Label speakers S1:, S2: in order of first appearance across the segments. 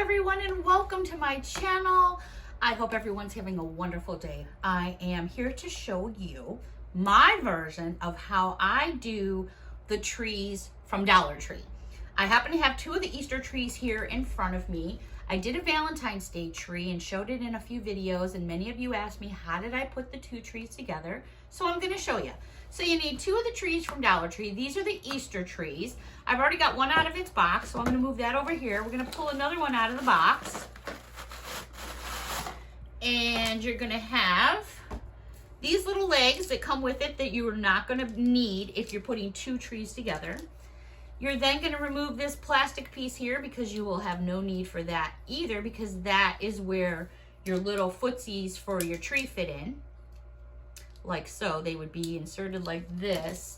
S1: everyone, and welcome to my channel. I hope everyone's having a wonderful day. I am here to show you my version of how I do the trees from Dollar Tree. I happen to have two of the Easter trees here in front of me. I did a Valentine's Day tree and showed it in a few videos, and many of you asked me how did I put the two trees together, so I'm going to show you. So you need two of the trees from Dollar Tree. These are the Easter trees. I've already got one out of its box, so I'm going to move that over here. We're going to pull another one out of the box. And you're going to have these little legs that come with it that you are not going to need if you're putting two trees together. You're then going to remove this plastic piece here because you will have no need for that either, because that is where your little footsies for your tree fit in. Like so. They would be inserted like this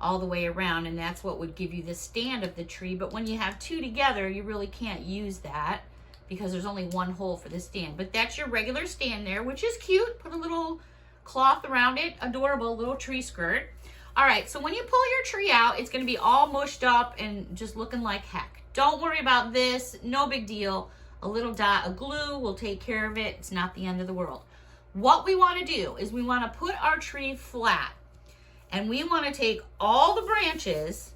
S1: all the way around, and that's what would give you the stand of the tree. But when you have two together, you really can't use that because there's only one hole for the stand. But that's your regular stand there, which is cute. Put a little cloth around it. Adorable little tree skirt. All right, so when you pull your tree out, it's going to be all mushed up and just looking like heck. Don't worry about this. No big deal. A little dot of glue will take care of it. It's not the end of the world. What we want to do is we want to put our tree flat, and we want to take all the branches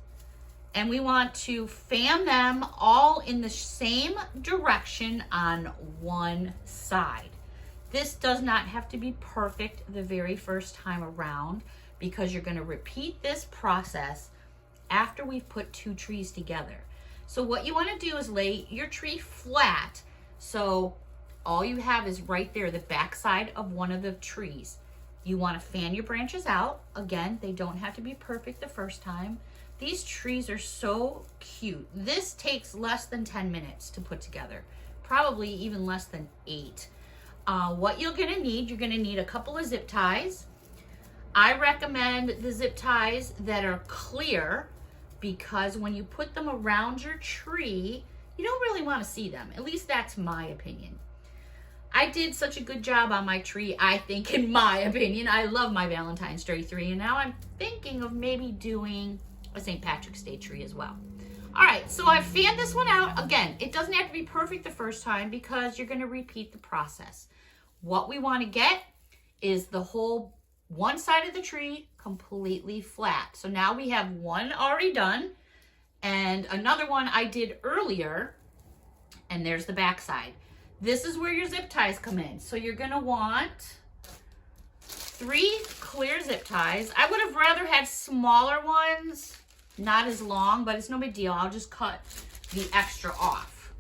S1: and we want to fan them all in the same direction on one side. This does not have to be perfect the very first time around, because you're going to repeat this process after we've put two trees together. So what you want to do is lay your tree flat, so all you have is right there, the back side of one of the trees. You want to fan your branches out. Again, they don't have to be perfect the first time. These trees are so cute. This takes less than 10 minutes to put together, probably even less than 8. What you're going to need a couple of zip ties. I recommend the zip ties that are clear, because when you put them around your tree, you don't really want to see them. At least that's my opinion. I did such a good job on my tree, I think, in my opinion. I love my Valentine's Day tree, and now I'm thinking of maybe doing a St. Patrick's Day tree as well. All right, so I've fanned this one out. Again, it doesn't have to be perfect the first time because you're going to repeat the process. What we want to get is the whole one side of the tree completely flat. So now we have one already done and another one I did earlier, and there's the back side. This is where your zip ties come in. So you're going to want 3 clear zip ties. I would have rather had smaller ones, not as long, but it's no big deal. I'll just cut the extra off.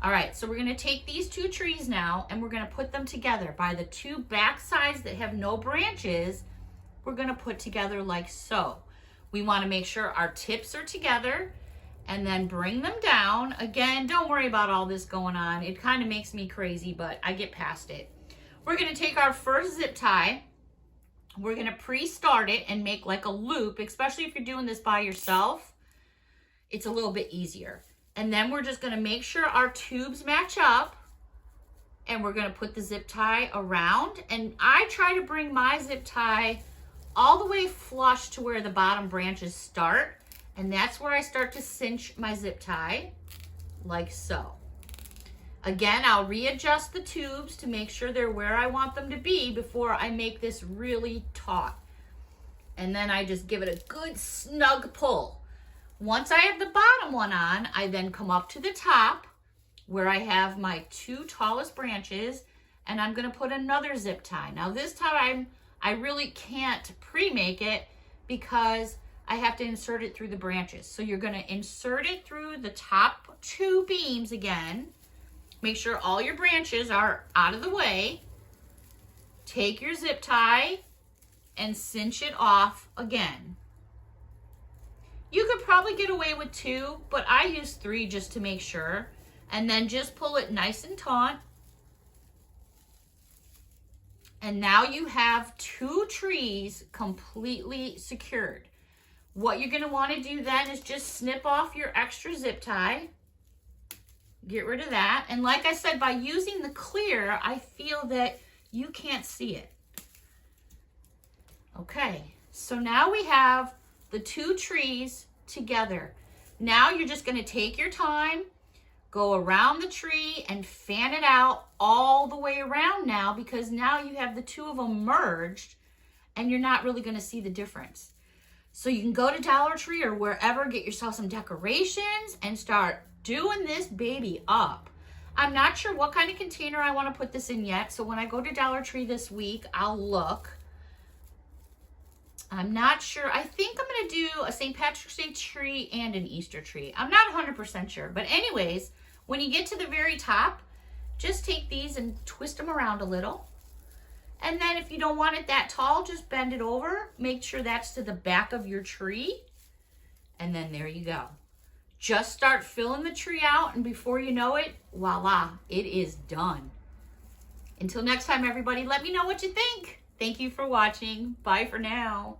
S1: All right, so we're going to take these two trees now, and we're going to put them together. By the two back sides that have no branches, we're going to put together like so. We want to make sure our tips are together, and then bring them down. Again, don't worry about all this going on. It kind of makes me crazy, but I get past it. We're going to take our first zip tie. We're going to pre-start it and make like a loop, especially if you're doing this by yourself. It's a little bit easier. And then we're just going to make sure our tubes match up, and we're going to put the zip tie around. And I try to bring my zip tie all the way flush to where the bottom branches start. And that's where I start to cinch my zip tie, like so. Again, I'll readjust the tubes to make sure they're where I want them to be before I make this really taut. And then I just give it a good snug pull. Once I have the bottom one on, I then come up to the top where I have my 2 tallest branches, and I'm going to put another zip tie. Now this time I really can't pre-make it because I have to insert it through the branches. So you're going to insert it through the top 2 beams again. Make sure all your branches are out of the way. Take your zip tie and cinch it off again. You could probably get away with 2, but I use 3 just to make sure. And then just pull it nice and taut. And now you have 2 trees completely secured. What you're going to want to do then is just snip off your extra zip tie. Get rid of that. And like I said, by using the clear, I feel that you can't see it. Okay, so now we have the 2 trees together. Now you're just going to take your time, Go around the tree and fan it out all the way around now, because now you have the two of them merged and you're not really going to see the difference. So you can go to Dollar Tree or wherever, get yourself some decorations and start doing this baby up. I'm not sure what kind of container I want to put this in yet. So when I go to Dollar Tree this week, I'll look. I'm not sure. I think I'm going to do a St. Patrick's Day tree and an Easter tree. I'm not 100% sure. But anyways, when you get to the very top, just take these and twist them around a little. And then if you don't want it that tall, just bend it over. Make sure that's to the back of your tree. And then there you go. Just start filling the tree out, and before you know it, voila, it is done. Until next time, everybody, let me know what you think. Thank you for watching. Bye for now.